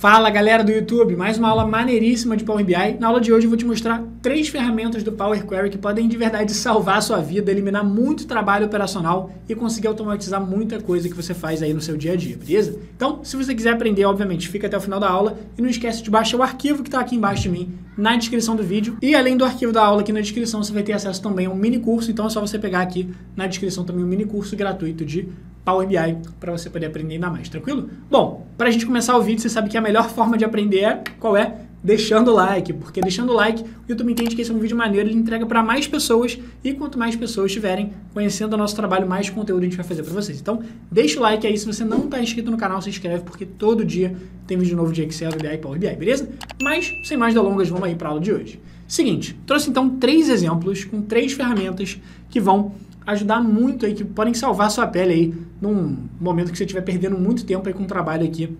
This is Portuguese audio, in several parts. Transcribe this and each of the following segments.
Fala galera do YouTube, mais uma aula maneiríssima de Power BI. Na aula de hoje eu vou te mostrar 3 ferramentas do Power Query que podem de verdade salvar a sua vida, eliminar muito trabalho operacional e conseguir automatizar muita coisa que você faz aí no seu dia a dia, beleza? Então, se você quiser aprender, obviamente, fica até o final da aula e não esquece de baixar o arquivo que está aqui embaixo de mim na descrição do vídeo. E além do arquivo da aula aqui na descrição, você vai ter acesso também a um mini curso, então é só você pegar aqui na descrição também um mini curso gratuito de Power BI para você poder aprender ainda mais, tranquilo? Bom, para a gente começar o vídeo, você sabe que a melhor forma de aprender é, qual é? Deixando o like, porque deixando o like, o YouTube entende que esse é um vídeo maneiro, ele entrega para mais pessoas e quanto mais pessoas estiverem conhecendo o nosso trabalho, mais conteúdo a gente vai fazer para vocês. Então, deixa o like aí, se você não está inscrito no canal, se inscreve, porque todo dia tem vídeo novo de Excel, VBA e Power BI, beleza? Mas, sem mais delongas, vamos aí para a aula de hoje. Seguinte, trouxe então 3 exemplos com 3 ferramentas que vão ajudar muito aí, que podem salvar sua pele aí num momento que você estiver perdendo muito tempo aí com o trabalho aqui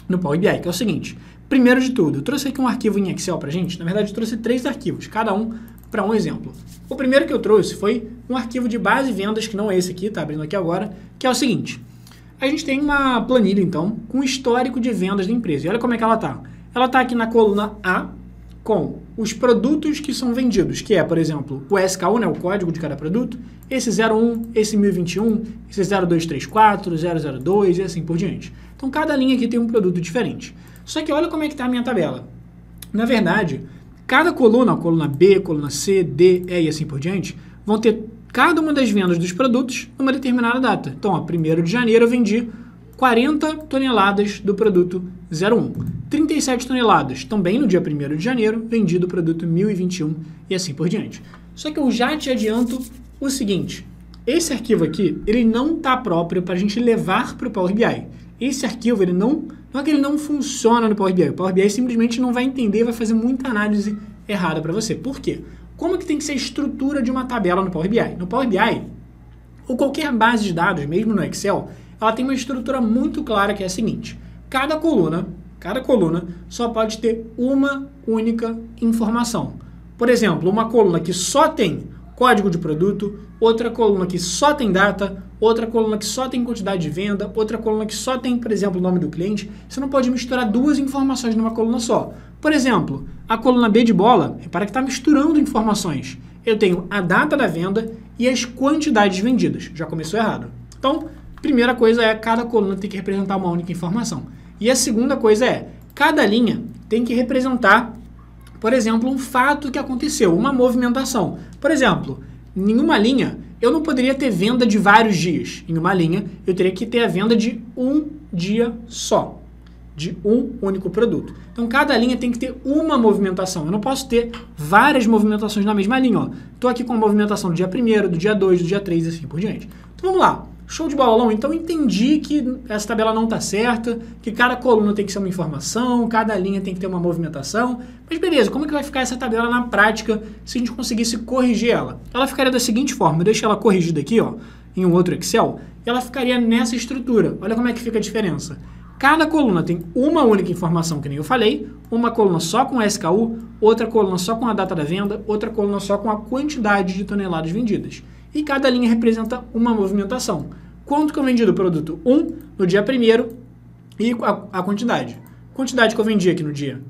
no Power BI, que é o seguinte. Primeiro de tudo, eu trouxe aqui um arquivo em Excel pra gente, na verdade eu trouxe 3 arquivos, cada um para um exemplo. O primeiro que eu trouxe foi um arquivo de base de vendas, que não é esse aqui, tá abrindo aqui agora, que é o seguinte. A gente tem uma planilha então, com histórico de vendas da empresa, e olha como é que ela tá. Ela tá aqui na coluna A, com os produtos que são vendidos, que é, por exemplo, o SKU, né, o código de cada produto, esse 01, esse 1021, esse 0234, 002 e assim por diante. Então, cada linha aqui tem um produto diferente. Só que olha como é que está a minha tabela. Na verdade, cada coluna, a coluna B, coluna C, D, E e assim por diante, vão ter cada uma das vendas dos produtos numa determinada data. Então, ó, 1º de janeiro eu vendi 40 toneladas do produto 01. 37 toneladas também no dia 1º de janeiro, vendido o produto 1021 e assim por diante. Só que eu já te adianto o seguinte, esse arquivo aqui, ele não está próprio para a gente levar para o Power BI. Esse arquivo, ele não é que ele não funciona no Power BI, o Power BI simplesmente não vai entender, vai fazer muita análise errada para você. Por quê? Como que tem que ser a estrutura de uma tabela no Power BI? No Power BI, ou qualquer base de dados, mesmo no Excel, ela tem uma estrutura muito clara que é a seguinte, cada coluna só pode ter uma única informação. Por exemplo, uma coluna que só tem código de produto, outra coluna que só tem data, outra coluna que só tem quantidade de venda, outra coluna que só tem, por exemplo, o nome do cliente. Você não pode misturar 2 informações numa coluna só. Por exemplo, a coluna B de bola, repara que está misturando informações. Eu tenho a data da venda e as quantidades vendidas. Já começou errado. Então, primeira coisa é cada coluna tem que representar uma única informação. E a segunda coisa é, cada linha tem que representar, por exemplo, um fato que aconteceu, uma movimentação. Por exemplo, em uma linha, eu não poderia ter venda de vários dias. Em uma linha, eu teria que ter a venda de um dia só, de um único produto. Então, cada linha tem que ter uma movimentação. Eu não posso ter várias movimentações na mesma linha. Estou aqui com a movimentação do dia 1º, do dia 2, do dia 3 e assim por diante. Então, vamos lá. Show de bola, então entendi que essa tabela não está certa, que cada coluna tem que ser uma informação, cada linha tem que ter uma movimentação. Mas beleza, como é que vai ficar essa tabela na prática se a gente conseguisse corrigir ela? Ela ficaria da seguinte forma, eu deixo ela corrigida aqui, ó, em um outro Excel, e ela ficaria nessa estrutura. Olha como é que fica a diferença. Cada coluna tem uma única informação, que nem eu falei, uma coluna só com SKU, outra coluna só com a data da venda, outra coluna só com a quantidade de toneladas vendidas. E cada linha representa uma movimentação. Quanto que eu vendi do produto 1 no dia 1º e a quantidade. Quantidade que eu vendi aqui no dia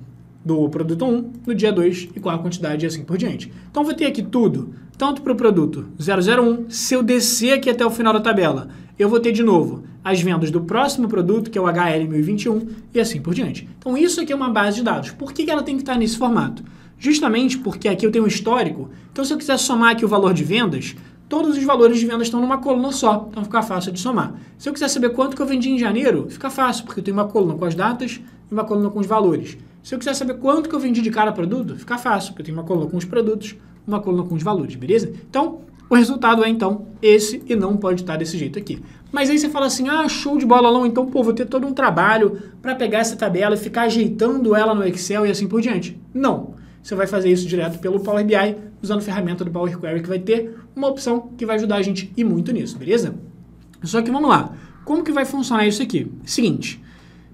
do produto 1, no dia 2 e qual a quantidade e assim por diante. Então, vou ter aqui tudo, tanto para o produto 001, se eu descer aqui até o final da tabela, eu vou ter de novo as vendas do próximo produto, que é o HL 1021 e assim por diante. Então, isso aqui é uma base de dados. Por que ela tem que estar nesse formato? Justamente porque aqui eu tenho um histórico, então se eu quiser somar aqui o valor de vendas, todos os valores de vendas estão numa coluna só, então fica fácil de somar. Se eu quiser saber quanto que eu vendi em janeiro, fica fácil, porque eu tenho uma coluna com as datas e uma coluna com os valores. Se eu quiser saber quanto que eu vendi de cada produto, fica fácil, porque eu tenho uma coluna com os produtos, uma coluna com os valores, beleza? Então, o resultado é, então, esse e não pode estar desse jeito aqui. Mas aí você fala assim, ah, show de bola, não, então, pô, vou ter todo um trabalho para pegar essa tabela e ficar ajeitando ela no Excel e assim por diante. Não. Você vai fazer isso direto pelo Power BI, usando a ferramenta do Power Query, que vai ter uma opção que vai ajudar a gente e muito nisso, beleza? Só que vamos lá, como que vai funcionar isso aqui? Seguinte,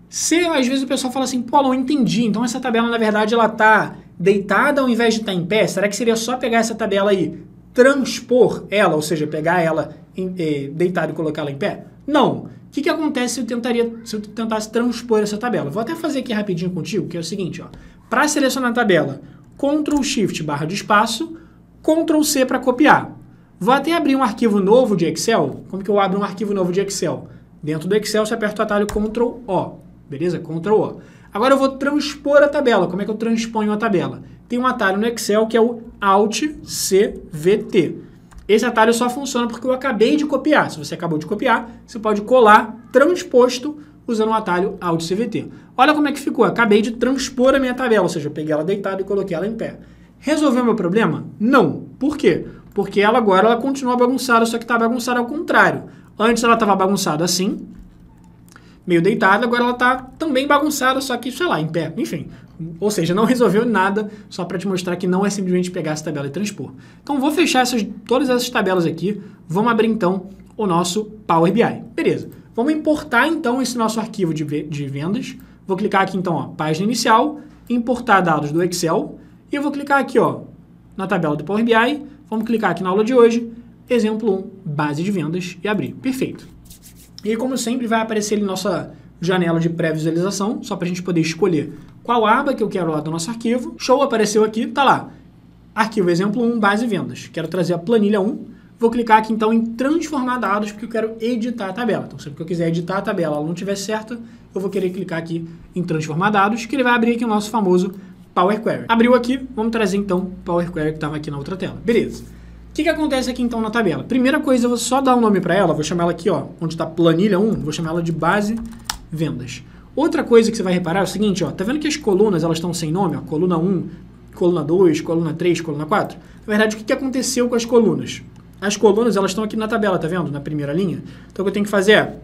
se às vezes o pessoal fala assim, pô, não entendi, então essa tabela na verdade ela está deitada ao invés de estar em pé, será que seria só pegar essa tabela aí, transpor ela, ou seja, pegar ela deitada e colocar ela em pé? Não. O que que acontece se eu tentasse transpor essa tabela? Vou até fazer aqui rapidinho contigo, que é o seguinte, ó. Para selecionar a tabela, Ctrl Shift barra de espaço, Ctrl C para copiar. Vou até abrir um arquivo novo de Excel. Como que eu abro um arquivo novo de Excel? Dentro do Excel, você aperta o atalho Ctrl O, beleza? Ctrl O. Agora eu vou transpor a tabela. Como é que eu transponho a tabela? Tem um atalho no Excel que é o Alt CVT. Esse atalho só funciona porque eu acabei de copiar. Se você acabou de copiar, você pode colar transposto usando o atalho Alt CVT. Olha como é que ficou. Acabei de transpor a minha tabela, ou seja, eu peguei ela deitada e coloquei ela em pé. Resolveu meu problema? Não. Por quê? Porque ela agora continua bagunçada, só que está bagunçada ao contrário. Antes ela estava bagunçada assim, meio deitada, agora ela está também bagunçada, só que, sei lá, em pé. Enfim, ou seja, não resolveu nada, só para te mostrar que não é simplesmente pegar essa tabela e transpor. Então, vou fechar todas essas tabelas aqui. Vamos abrir, então, o nosso Power BI. Beleza. Vamos importar, então, esse nosso arquivo de vendas. Vou clicar aqui, então, ó, página inicial, importar dados do Excel, e eu vou clicar aqui, ó, na tabela do Power BI. Vamos clicar aqui na aula de hoje, exemplo 1, base de vendas, e abrir. Perfeito. E aí, como sempre, vai aparecer ali nossa janela de pré-visualização, só para a gente poder escolher qual aba que eu quero lá do nosso arquivo. Show, apareceu aqui, tá lá. Arquivo exemplo 1, base vendas. Quero trazer a planilha 1. Vou clicar aqui, então, em transformar dados, porque eu quero editar a tabela. Então, sempre que eu quiser editar a tabela, ela não estiver certa, eu vou querer clicar aqui em transformar dados, que ele vai abrir aqui o nosso famoso Power Query. Abriu aqui, vamos trazer, então, o Power Query que estava aqui na outra tela. Beleza. O que acontece aqui, então, na tabela? Primeira coisa, eu vou só dar um nome para ela, vou chamar ela aqui, ó, onde está planilha 1, vou chamar ela de base vendas. Outra coisa que você vai reparar é o seguinte, ó, tá vendo que as colunas, elas estão sem nome, ó, coluna 1, coluna 2, coluna 3, coluna 4? Na verdade, o que aconteceu com as colunas? As colunas, elas estão aqui na tabela, tá vendo? Na primeira linha. Então, o que eu tenho que fazer é,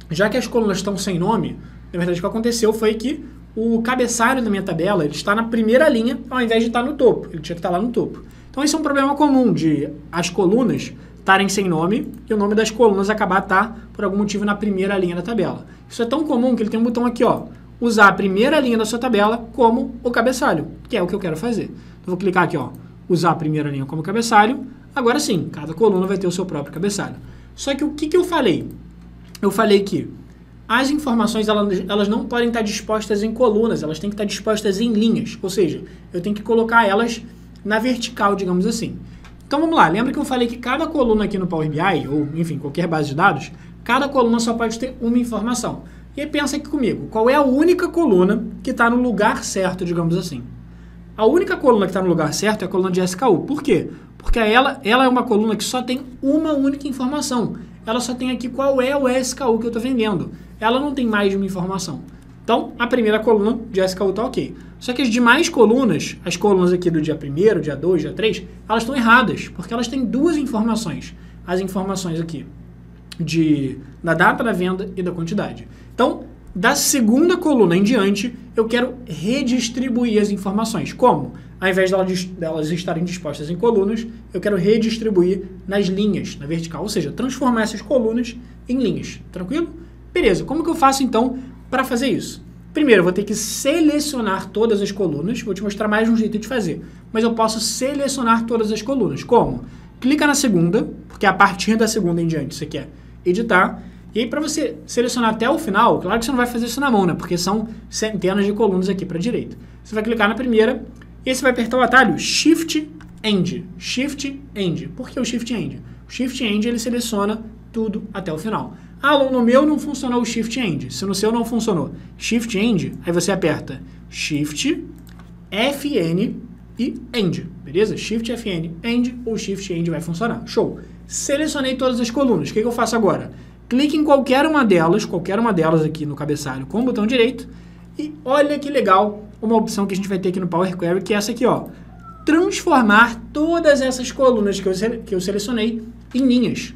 já que as colunas estão sem nome, na verdade, o que aconteceu foi que o cabeçalho da minha tabela, ele está na primeira linha, ao invés de estar no topo. Ele tinha que estar lá no topo. Então, esse é um problema comum de as colunas estarem sem nome e o nome das colunas acabar estar, por algum motivo, na primeira linha da tabela. Isso é tão comum que ele tem um botão aqui, ó, usar a primeira linha da sua tabela como o cabeçalho, que é o que eu quero fazer. Então, eu vou clicar aqui, ó, usar a primeira linha como cabeçalho. Agora sim, cada coluna vai ter o seu próprio cabeçalho. Só que o que eu falei? Eu falei que as informações, elas não podem estar dispostas em colunas, elas têm que estar dispostas em linhas. Ou seja, eu tenho que colocar elas na vertical, digamos assim. Então vamos lá, lembra que eu falei que cada coluna aqui no Power BI, ou enfim, qualquer base de dados, cada coluna só pode ter uma informação. E aí pensa aqui comigo, qual é a única coluna que está no lugar certo, digamos assim? A única coluna que está no lugar certo é a coluna de SKU. Por quê? Porque ela é uma coluna que só tem uma única informação. Ela só tem aqui qual é o SKU que eu estou vendendo. Ela não tem mais de uma informação. Então, a primeira coluna de SKU está ok. Só que as demais colunas, as colunas aqui do dia 1º, dia 2, dia 3, elas estão erradas, porque elas têm duas informações. As informações aqui da data da venda e da quantidade. Então, da segunda coluna em diante, eu quero redistribuir as informações. Como? Ao invés delas estarem dispostas em colunas, eu quero redistribuir nas linhas, na vertical. Ou seja, transformar essas colunas em linhas. Tranquilo? Beleza. Como que eu faço, então, para fazer isso? Primeiro, eu vou ter que selecionar todas as colunas. Vou te mostrar mais um jeito de fazer. Mas eu posso selecionar todas as colunas. Como? Clica na segunda, porque a partir da segunda em diante você quer editar. E aí, para você selecionar até o final, claro que você não vai fazer isso na mão, né? Porque são centenas de colunas aqui para a direita. Você vai clicar na primeira e aí você vai apertar o atalho Shift End. Shift End. Por que o Shift End? O Shift End, ele seleciona tudo até o final. Ah, no meu não funcionou o Shift End. Se no seu não funcionou Shift End, aí você aperta Shift, FN e End. Beleza? Shift, FN, End ou Shift End vai funcionar. Show. Selecionei todas as colunas. O que eu faço agora? Clique em qualquer uma delas aqui no cabeçalho com o botão direito e olha que legal uma opção que a gente vai ter aqui no Power Query, que é essa aqui, ó. Transformar todas essas colunas que eu selecionei em linhas.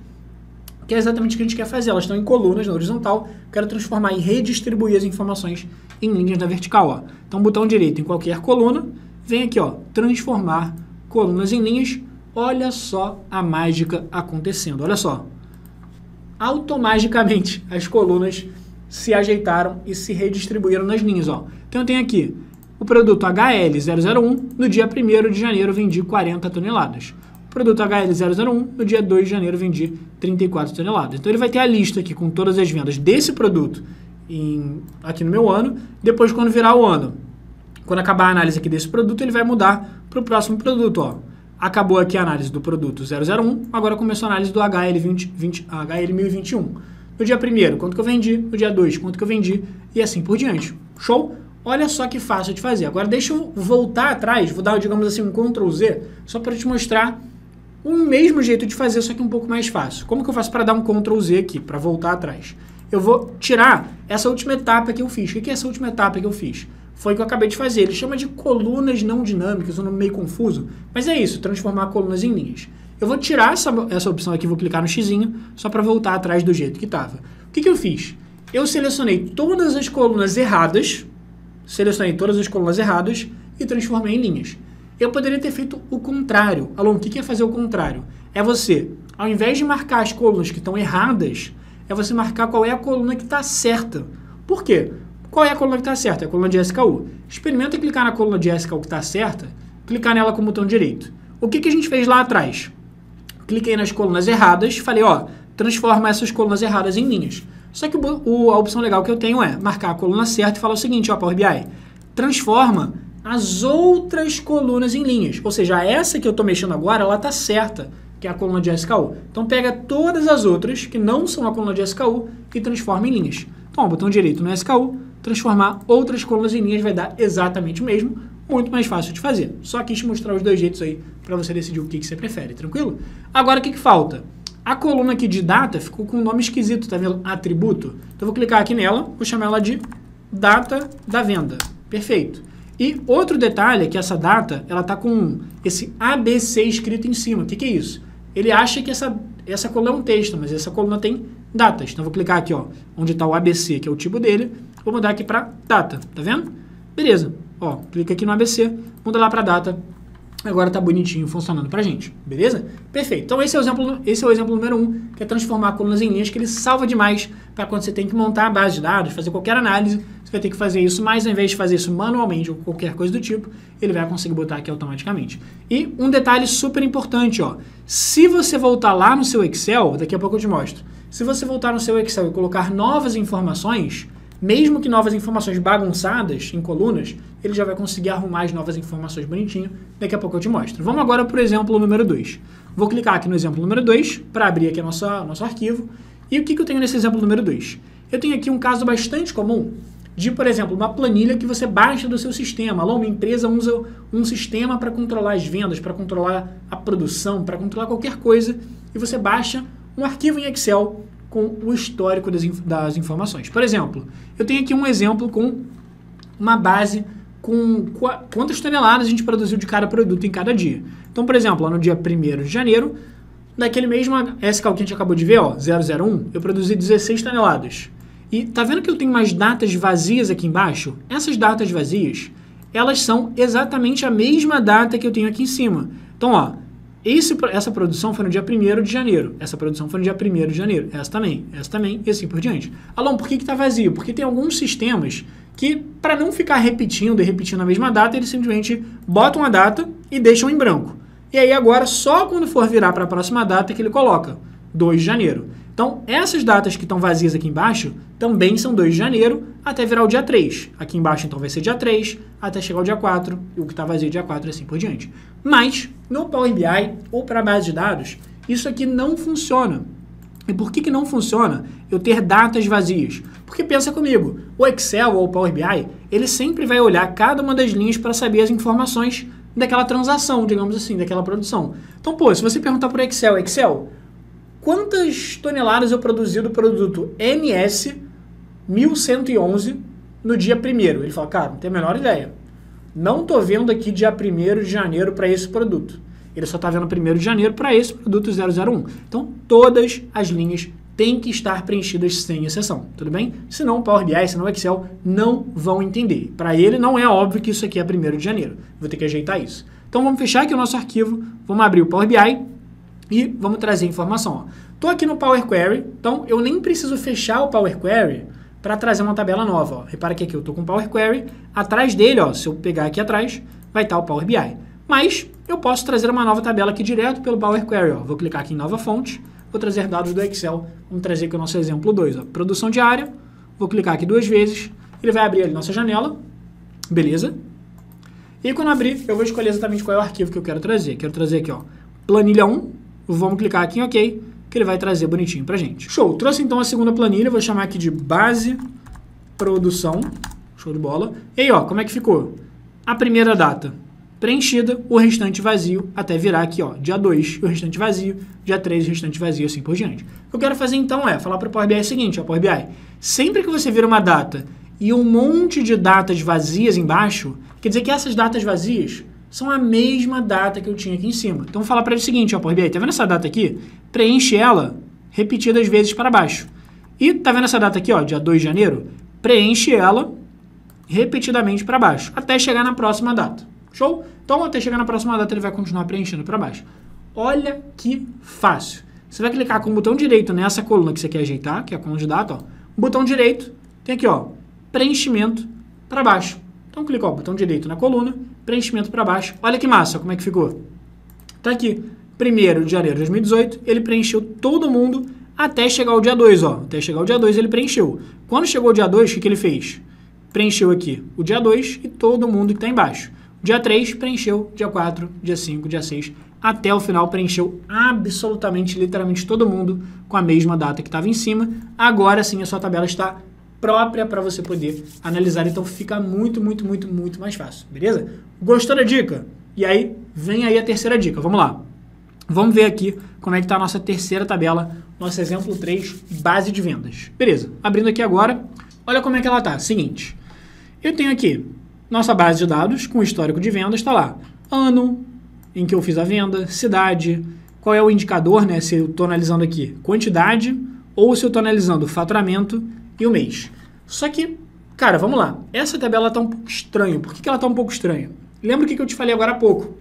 Que é exatamente o que a gente quer fazer. Elas estão em colunas na horizontal, quero transformar e redistribuir as informações em linhas na vertical, ó. Então, botão direito em qualquer coluna, vem aqui, ó, transformar colunas em linhas. Olha só a mágica acontecendo, olha só. Automaticamente as colunas se ajeitaram e se redistribuíram nas linhas, ó. Então eu tenho aqui o produto HL001, no dia 1º de janeiro vendi 40 toneladas. produto HL001, no dia 2 de janeiro vendi 34 toneladas. Então ele vai ter a lista aqui com todas as vendas desse produto aqui no meu ano. Depois, quando virar o ano, quando acabar a análise aqui desse produto, ele vai mudar para o próximo produto. Ó. Acabou aqui a análise do produto 001, agora começou a análise do HL1021. No dia 1º, quanto que eu vendi? No dia 2, quanto que eu vendi? E assim por diante. Show? Olha só que fácil de fazer. Agora deixa eu voltar atrás, vou dar, digamos assim, um Ctrl Z, só para te mostrar o mesmo jeito de fazer, só que um pouco mais fácil. Como que eu faço para dar um Ctrl Z aqui, para voltar atrás? Eu vou tirar essa última etapa que eu fiz. O que é essa última etapa que eu fiz? Foi o que eu acabei de fazer. Ele chama de colunas não dinâmicas, um nome meio confuso, mas é isso, transformar colunas em linhas. Eu vou tirar essa opção aqui, vou clicar no xizinho, só para voltar atrás do jeito que estava. O que eu fiz? Eu selecionei todas as colunas erradas, e transformei em linhas. Eu poderia ter feito o contrário. Alô, o que é fazer o contrário? É você, ao invés de marcar as colunas que estão erradas, é você marcar qual é a coluna que está certa. Por quê? Qual é a coluna que está certa? É a coluna de SKU. Experimenta clicar na coluna de SKU que está certa, clicar nela com o botão direito. O que a gente fez lá atrás? Cliquei nas colunas erradas, falei, ó, transforma essas colunas erradas em linhas. Só que a opção legal que eu tenho é marcar a coluna certa e falar o seguinte, ó, Power BI, transforma as outras colunas em linhas. Ou seja, essa que eu estou mexendo agora, ela está certa, que é a coluna de SKU. Então pega todas as outras que não são a coluna de SKU e transforma em linhas. Então, ó, botão direito no SKU, transformar outras colunas em linhas vai dar exatamente o mesmo, muito mais fácil de fazer. Só quis te mostrar os dois jeitos aí para você decidir o que você prefere, tranquilo? Agora, o que falta? A coluna aqui de data ficou com um nome esquisito, tá vendo? Atributo. Então, eu vou clicar aqui nela, vou chamar ela de data da venda. Perfeito. E outro detalhe é que essa data, ela tá com esse ABC escrito em cima. O que é isso? Ele acha que essa coluna é um texto, mas essa coluna tem datas. Então, eu vou clicar aqui, ó, onde está o ABC, que é o tipo dele, vou mudar aqui para data, tá vendo? Beleza. Ó, clica aqui no ABC, muda lá para data. Agora tá bonitinho funcionando pra gente, beleza? Perfeito. Então esse é o exemplo número 1, que é transformar colunas em linhas, que ele salva demais para quando você tem que montar a base de dados, fazer qualquer análise, você vai ter que fazer isso, mas ao invés de fazer isso manualmente ou qualquer coisa do tipo, ele vai conseguir botar aqui automaticamente. E um detalhe super importante, ó, se você voltar lá no seu Excel, daqui a pouco eu te mostro, se você voltar no seu Excel e colocar novas informações, mesmo que novas informações bagunçadas em colunas, ele já vai conseguir arrumar as novas informações bonitinho. Daqui a pouco eu te mostro. Vamos agora para o exemplo número 2. Vou clicar aqui no exemplo número 2 para abrir aqui nosso arquivo. E o que eu tenho nesse exemplo número 2? Eu tenho aqui um caso bastante comum de, por exemplo, uma planilha que você baixa do seu sistema. Alô, uma empresa usa um sistema para controlar as vendas, para controlar a produção, para controlar qualquer coisa, e você baixa um arquivo em Excel com o histórico das informações. Por exemplo, eu tenho aqui um exemplo com uma base com quantas toneladas a gente produziu de cada produto em cada dia. Então, por exemplo, lá no dia 1º de janeiro, daquele mesmo SKU que a gente acabou de ver, ó, 001, eu produzi 16 toneladas. E tá vendo que eu tenho umas datas vazias aqui embaixo? Essas datas vazias, elas são exatamente a mesma data que eu tenho aqui em cima. Então, ó, essa produção foi no dia 1º de janeiro, essa produção foi no dia 1º de janeiro, essa também, e assim por diante. Alô, por que está vazio? Porque tem alguns sistemas que, para não ficar repetindo a mesma data, eles simplesmente botam a data e deixam em branco. E aí agora, só quando for virar para a próxima data que ele coloca, 2 de janeiro. Então, essas datas que estão vazias aqui embaixo também são 2 de janeiro até virar o dia 3. Aqui embaixo, então, vai ser dia 3 até chegar o dia 4, e o que está vazio dia 4 e assim por diante. Mas, no Power BI ou para a base de dados, isso aqui não funciona. E por que não funciona eu ter datas vazias? Porque pensa comigo, o Excel ou o Power BI, ele sempre vai olhar cada uma das linhas para saber as informações daquela transação, digamos assim, daquela produção. Então, pô, se você perguntar para o Excel, quantas toneladas eu produzi do produto NS 1111 no dia 1º? Ele fala, cara, não tem a menor ideia. Não estou vendo aqui dia 1º de janeiro para esse produto. Ele só está vendo 1º de janeiro para esse produto 001. Então, todas as linhas têm que estar preenchidas sem exceção, tudo bem? Senão o Power BI, senão o Excel não vão entender. Para ele não é óbvio que isso aqui é 1º de janeiro. Vou ter que ajeitar isso. Então, vamos fechar aqui o nosso arquivo, vamos abrir o Power BI e vamos trazer informação. Estou aqui no Power Query, então eu nem preciso fechar o Power Query para trazer uma tabela nova. Ó. Repara que aqui eu estou com o Power Query, atrás dele, ó, se eu pegar aqui atrás, vai estar o Power BI. Mas eu posso trazer uma nova tabela aqui direto pelo Power Query. Ó. Vou clicar aqui em nova fonte, vou trazer dados do Excel, vamos trazer aqui o nosso exemplo 2. Ó. Produção diária, vou clicar aqui 2 vezes, ele vai abrir ali nossa janela, beleza? E quando abrir, eu vou escolher exatamente qual é o arquivo que eu quero trazer. Quero trazer aqui, ó, planilha 1, vamos clicar aqui em OK, que ele vai trazer bonitinho pra gente. Show! Trouxe então a segunda planilha, vou chamar aqui de base produção, show de bola. E aí, ó, como é que ficou? A primeira data preenchida, o restante vazio, até virar aqui, ó, dia 2, o restante vazio, dia 3, o restante vazio, assim por diante. O que eu quero fazer então é falar para o Power BI o seguinte, ó, Power BI, sempre que você vira uma data e um monte de datas vazias embaixo, quer dizer que essas datas vazias são a mesma data que eu tinha aqui em cima. Então, vou falar para ele o seguinte, ó, Power BI, tá vendo essa data aqui? Preenche ela repetidas vezes para baixo. E tá vendo essa data aqui, ó, dia 2 de janeiro? Preenche ela repetidamente para baixo, até chegar na próxima data. Show? Então, até chegar na próxima data, ele vai continuar preenchendo para baixo. Olha que fácil. Você vai clicar com o botão direito nessa coluna que você quer ajeitar, que é a coluna de data, ó. Botão direito, tem aqui, ó, preenchimento para baixo. Então, clica, ó, botão direito na coluna, preenchimento para baixo. Olha que massa, como é que ficou. Tá aqui, 1º de janeiro de 2018, ele preencheu todo mundo até chegar o dia 2, ó. Até chegar o dia 2, ele preencheu. Quando chegou o dia 2, o que ele fez? Preencheu aqui o dia 2 e todo mundo que está embaixo. Dia 3 preencheu, dia 4, dia 5, dia 6, até o final preencheu absolutamente, literalmente todo mundo com a mesma data que estava em cima. Agora sim a sua tabela está própria para você poder analisar, então fica muito mais fácil, beleza? Gostou da dica? E aí, vem aí a terceira dica, vamos lá. Vamos ver aqui como é que está a nossa terceira tabela, nosso exemplo 3, base de vendas. Beleza, abrindo aqui agora, olha como é que ela está. Seguinte, eu tenho aqui nossa base de dados com histórico de vendas, está lá. Ano em que eu fiz a venda, cidade, qual é o indicador, né? Se eu estou analisando aqui quantidade ou se eu estou analisando faturamento e o mês. Só que, cara, vamos lá. Essa tabela está um pouco estranha. Por que ela está um pouco estranha? Lembra o que eu te falei agora há pouco?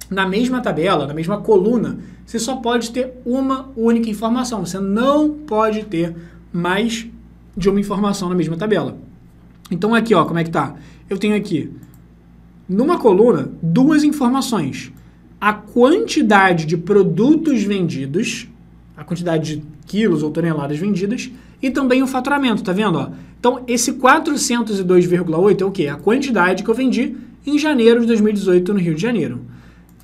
Na mesma tabela, na mesma coluna, você só pode ter uma única informação. Você não pode ter mais de uma informação na mesma tabela. Então aqui, ó, como é que tá? Eu tenho aqui, numa coluna, 2 informações. A quantidade de produtos vendidos, a quantidade de quilos ou toneladas vendidas, e também o faturamento, tá vendo? Ó? Então, esse 402,8 é o quê? A quantidade que eu vendi em janeiro de 2018 no Rio de Janeiro.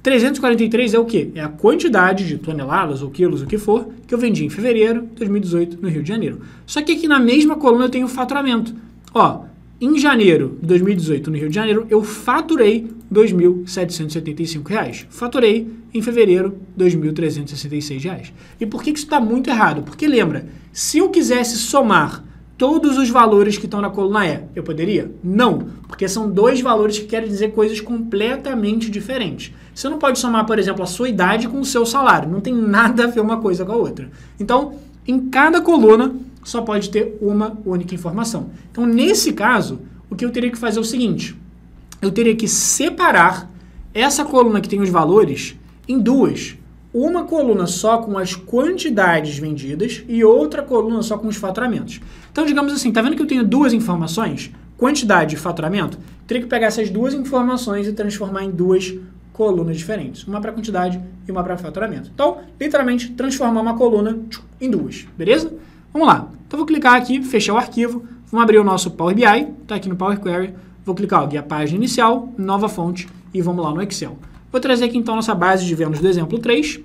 343 é o quê? É a quantidade de toneladas ou quilos, o que for, que eu vendi em fevereiro de 2018 no Rio de Janeiro. Só que aqui na mesma coluna eu tenho o faturamento. Ó, em janeiro de 2018 no Rio de Janeiro, eu faturei R$ 2.775. Faturei em fevereiro R$ 2.366. E por que isso está muito errado? Porque lembra, se eu quisesse somar todos os valores que estão na coluna E, eu poderia? Não, porque são 2 valores que querem dizer coisas completamente diferentes. Você não pode somar, por exemplo, a sua idade com o seu salário. Não tem nada a ver uma coisa com a outra. Então, em cada coluna, só pode ter uma única informação. Então, nesse caso, o que eu teria que fazer é o seguinte. Eu teria que separar essa coluna que tem os valores em 2. Uma coluna só com as quantidades vendidas e outra coluna só com os faturamentos. Então, digamos assim, tá vendo que eu tenho 2 informações? Quantidade e faturamento? Teria que pegar essas 2 informações e transformar em 2 colunas diferentes. Uma para quantidade e uma para faturamento. Então, literalmente, transformar uma coluna em 2. Beleza? Vamos lá. Então, vou clicar aqui, fechar o arquivo. Vamos abrir o nosso Power BI. Está aqui no Power Query. Vou clicar aqui a página inicial, nova fonte e vamos lá no Excel. Vou trazer aqui então nossa base de vendas do exemplo 3.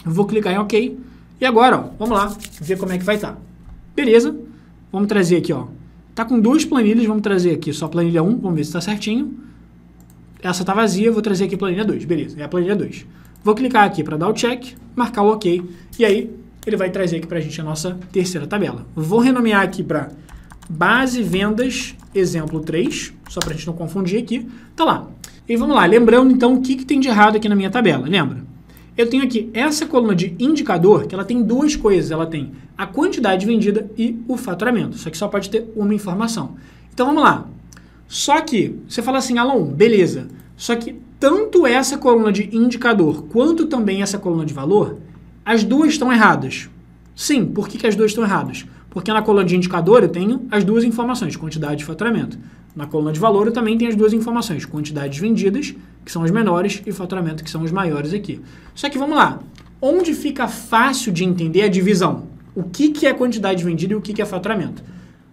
Vou clicar em OK. E agora, ó, vamos lá ver como é que vai estar. Beleza? Vamos trazer aqui, ó. Tá com 2 planilhas, vamos trazer aqui só a planilha 1, vamos ver se está certinho. Essa tá vazia, vou trazer aqui a planilha 2. Beleza, é a planilha 2. Vou clicar aqui para dar o check, marcar o OK. E aí, ele vai trazer aqui para a gente a nossa terceira tabela. Vou renomear aqui para base vendas exemplo 3, só para a gente não confundir aqui. Tá lá. E vamos lá, lembrando então o que tem de errado aqui na minha tabela. Lembra? Eu tenho aqui essa coluna de indicador, que ela tem 2 coisas. Ela tem a quantidade vendida e o faturamento. Só que só pode ter uma informação. Então vamos lá. Só que, você fala assim, Alan, beleza. Só que tanto essa coluna de indicador quanto também essa coluna de valor, as 2 estão erradas. Sim, por que as 2 estão erradas? Porque na coluna de indicador eu tenho as 2 informações, quantidade e faturamento. Na coluna de valor eu também tenho as 2 informações, quantidades vendidas, que são os menores, e faturamento, que são os maiores aqui. Só que vamos lá. Onde fica fácil de entender a divisão? O que é quantidade vendida e o que é faturamento?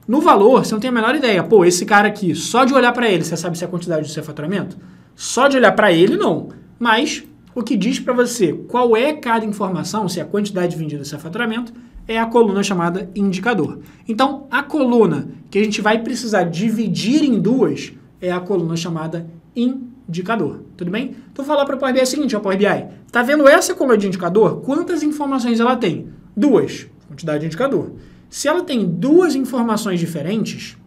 No valor, você não tem a menor ideia. Pô, esse cara aqui, só de olhar para ele, você sabe se é quantidade ou se é faturamento? Só de olhar para ele, não. Mas o que diz para você qual é cada informação, se é quantidade vendida ou se é faturamento, é a coluna chamada indicador. Então, a coluna que a gente vai precisar dividir em duas é a coluna chamada indicador. Tudo bem? Então, vou falar para o Power BI o seguinte, ó, Power BI, tá vendo essa coluna de indicador? Quantas informações ela tem? Duas. Quantidade de indicador. Se ela tem duas informações diferentes,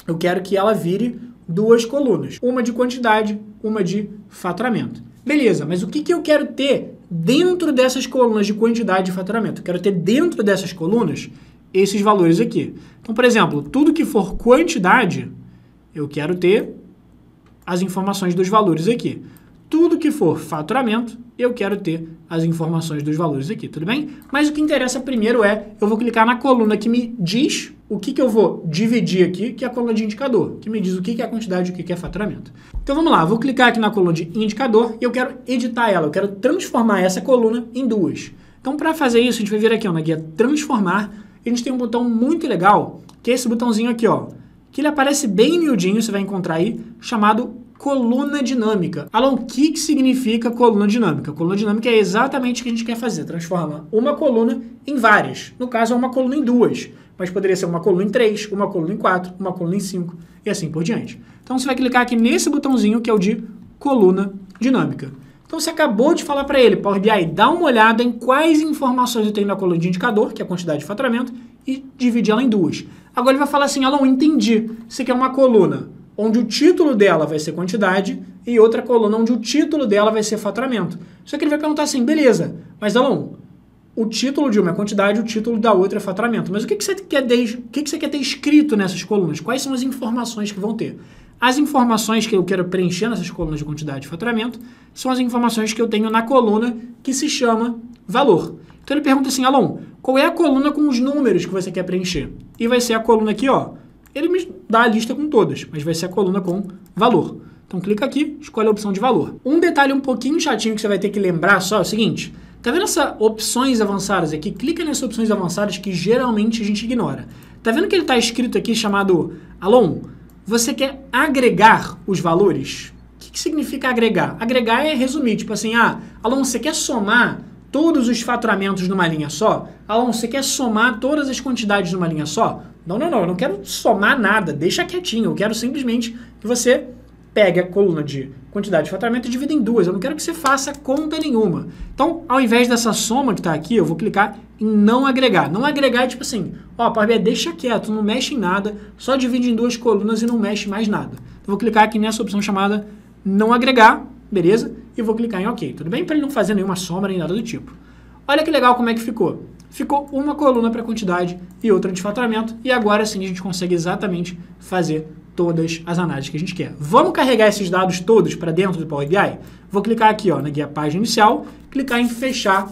eu quero que ela vire duas colunas. Uma de quantidade, uma de faturamento. Beleza, mas o que eu quero ter dentro dessas colunas de quantidade e faturamento? Eu quero ter dentro dessas colunas esses valores aqui. Então, por exemplo, tudo que for quantidade, eu quero ter as informações dos valores aqui. Tudo que for faturamento, eu quero ter as informações dos valores aqui, tudo bem? Mas o que interessa primeiro eu vou clicar na coluna que me diz o que eu vou dividir aqui, que é a coluna de indicador, que me diz o que é quantidade e o que é faturamento. Então vamos lá, vou clicar aqui na coluna de indicador e eu quero editar ela, eu quero transformar essa coluna em duas. Então para fazer isso, a gente vai vir aqui ó, na guia transformar, e a gente tem um botão muito legal, que é esse botãozinho aqui, ó, que ele aparece bem miudinho, você vai encontrar aí, chamado coluna dinâmica. Alan, o que significa coluna dinâmica? Coluna dinâmica é exatamente o que a gente quer fazer, transforma uma coluna em várias. No caso, é uma coluna em duas, mas poderia ser uma coluna em 3, uma coluna em 4, uma coluna em 5 e assim por diante. Então, você vai clicar aqui nesse botãozinho que é o de coluna dinâmica. Então, você acabou de falar para ele, Power BI, dá uma olhada em quais informações eu tenho na coluna de indicador, que é a quantidade de faturamento, e dividir ela em duas. Agora, ele vai falar assim, Alan, entendi. Você quer uma coluna onde o título dela vai ser quantidade e outra coluna onde o título dela vai ser faturamento. Só que ele vai perguntar assim, beleza, mas Alan, o título de uma é quantidade, o título da outra é faturamento. Mas o que você quer ter escrito nessas colunas? Quais são as informações que vão ter? As informações que eu quero preencher nessas colunas de quantidade e faturamento são as informações que eu tenho na coluna que se chama valor. Então ele pergunta assim, Alan, qual é a coluna com os números que você quer preencher? E vai ser a coluna aqui, ó. Ele me dá a lista com todas, mas vai ser a coluna com valor. Então clica aqui, escolhe a opção de valor. Um detalhe um pouquinho chatinho que você vai ter que lembrar só é o seguinte, tá vendo essas opções avançadas aqui? Clica nessas opções avançadas que geralmente a gente ignora. Tá vendo que ele está escrito aqui chamado, Alan, você quer agregar os valores? O que significa agregar? Agregar é resumir, tipo assim, Alan, você quer somar todos os faturamentos numa linha só? Alan, você quer somar todas as quantidades numa linha só? Não, eu não quero somar nada, deixa quietinho, eu quero simplesmente que você pegue a coluna de quantidade de faturamento e divida em duas, eu não quero que você faça conta nenhuma. Então, ao invés dessa soma que está aqui, eu vou clicar em não agregar. Não agregar é tipo assim, Power BI, deixa quieto, não mexe em nada, só divide em duas colunas e não mexe mais nada. Eu vou clicar aqui nessa opção chamada não agregar, beleza? E vou clicar em OK, tudo bem? Para ele não fazer nenhuma soma nem nada do tipo. Olha que legal como é que ficou. Ficou uma coluna para quantidade e outra de faturamento, e agora sim a gente consegue exatamente fazer todas as análises que a gente quer. Vamos carregar esses dados todos para dentro do Power BI? Vou clicar aqui ó, na guia página inicial, clicar em fechar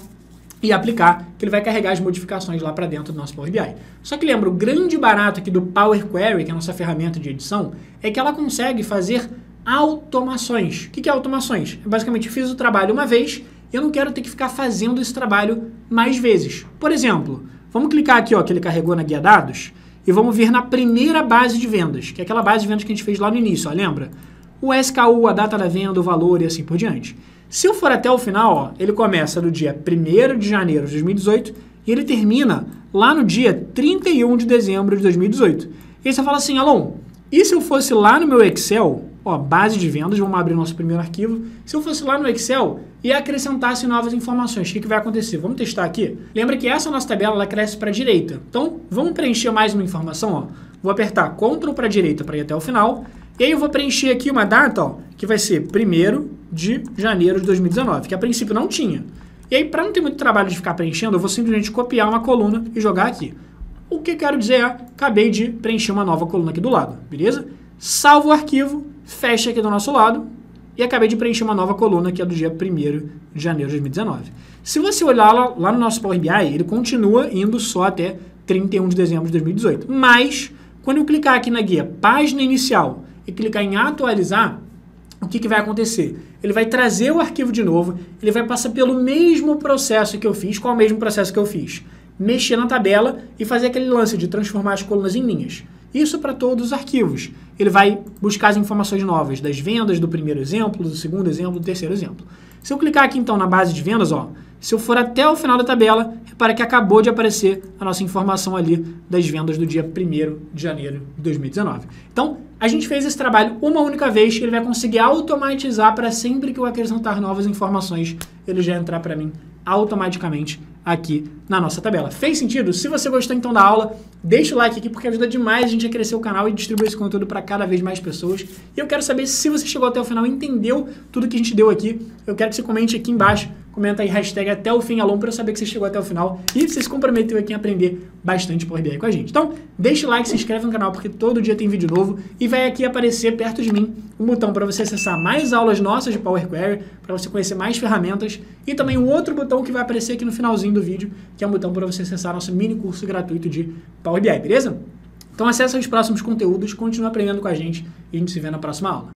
e aplicar, que ele vai carregar as modificações lá para dentro do nosso Power BI. Só que lembra, o grande barato aqui do Power Query, que é a nossa ferramenta de edição, é que ela consegue fazer automações. O que é automações? Basicamente, eu fiz o trabalho uma vez, eu não quero ter que ficar fazendo esse trabalho mais vezes. Por exemplo, vamos clicar aqui, ó, que ele carregou na guia dados, e vamos vir na primeira base de vendas, que é aquela base de vendas que a gente fez lá no início, ó, lembra? O SKU, a data da venda, o valor e assim por diante. Se eu for até o final, ó, ele começa no dia 1º de janeiro de 2018 e ele termina lá no dia 31 de dezembro de 2018. E aí você fala assim, Alan, e se eu fosse lá no meu Excel, ó, base de vendas, vamos abrir nosso primeiro arquivo, se eu fosse lá no Excel e acrescentasse novas informações, o que vai acontecer? Vamos testar aqui? Lembra que essa nossa tabela, ela cresce para a direita. Então, vamos preencher mais uma informação, ó. Vou apertar Ctrl para a direita para ir até o final, e aí eu vou preencher aqui uma data, ó, que vai ser 1º de janeiro de 2019, que a princípio não tinha. E aí, para não ter muito trabalho de ficar preenchendo, eu vou simplesmente copiar uma coluna e jogar aqui. O que eu quero dizer é, acabei de preencher uma nova coluna aqui do lado, beleza? Salvo o arquivo, fecha aqui do nosso lado e acabei de preencher uma nova coluna que é do dia 1º de janeiro de 2019. Se você olhar lá no nosso Power BI, ele continua indo só até 31 de dezembro de 2018. Mas, quando eu clicar aqui na guia página inicial e clicar em atualizar, o que vai acontecer? Ele vai trazer o arquivo de novo, ele vai passar pelo mesmo processo que eu fiz. Qual é o mesmo processo que eu fiz? Mexer na tabela e fazer aquele lance de transformar as colunas em linhas. Isso para todos os arquivos. Ele vai buscar as informações novas das vendas do primeiro exemplo, do segundo exemplo, do terceiro exemplo. Se eu clicar aqui então na base de vendas, ó, se eu for até o final da tabela, repara que acabou de aparecer a nossa informação ali das vendas do dia 1º de janeiro de 2019. Então, a gente fez esse trabalho uma única vez, ele vai conseguir automatizar para sempre que eu acrescentar novas informações, ele já entrar para mim automaticamente aqui na nossa tabela. Fez sentido? Se você gostou então da aula, deixa o like aqui porque ajuda demais a gente a crescer o canal e distribuir esse conteúdo para cada vez mais pessoas. E eu quero saber se você chegou até o final e entendeu tudo que a gente deu aqui. Eu quero que você comente aqui embaixo, comenta aí hashtag até o fim Alon para eu saber que você chegou até o final e você se comprometeu aqui em aprender bastante Power BI com a gente. Então, deixa o like, se inscreve no canal porque todo dia tem vídeo novo e vai aqui aparecer perto de mim um botão para você acessar mais aulas nossas de Power Query, para você conhecer mais ferramentas e também um outro botão que vai aparecer aqui no finalzinho do vídeo, que é um botão para você acessar nosso mini curso gratuito de Power BI, beleza? Então acessa os próximos conteúdos, continua aprendendo com a gente e a gente se vê na próxima aula.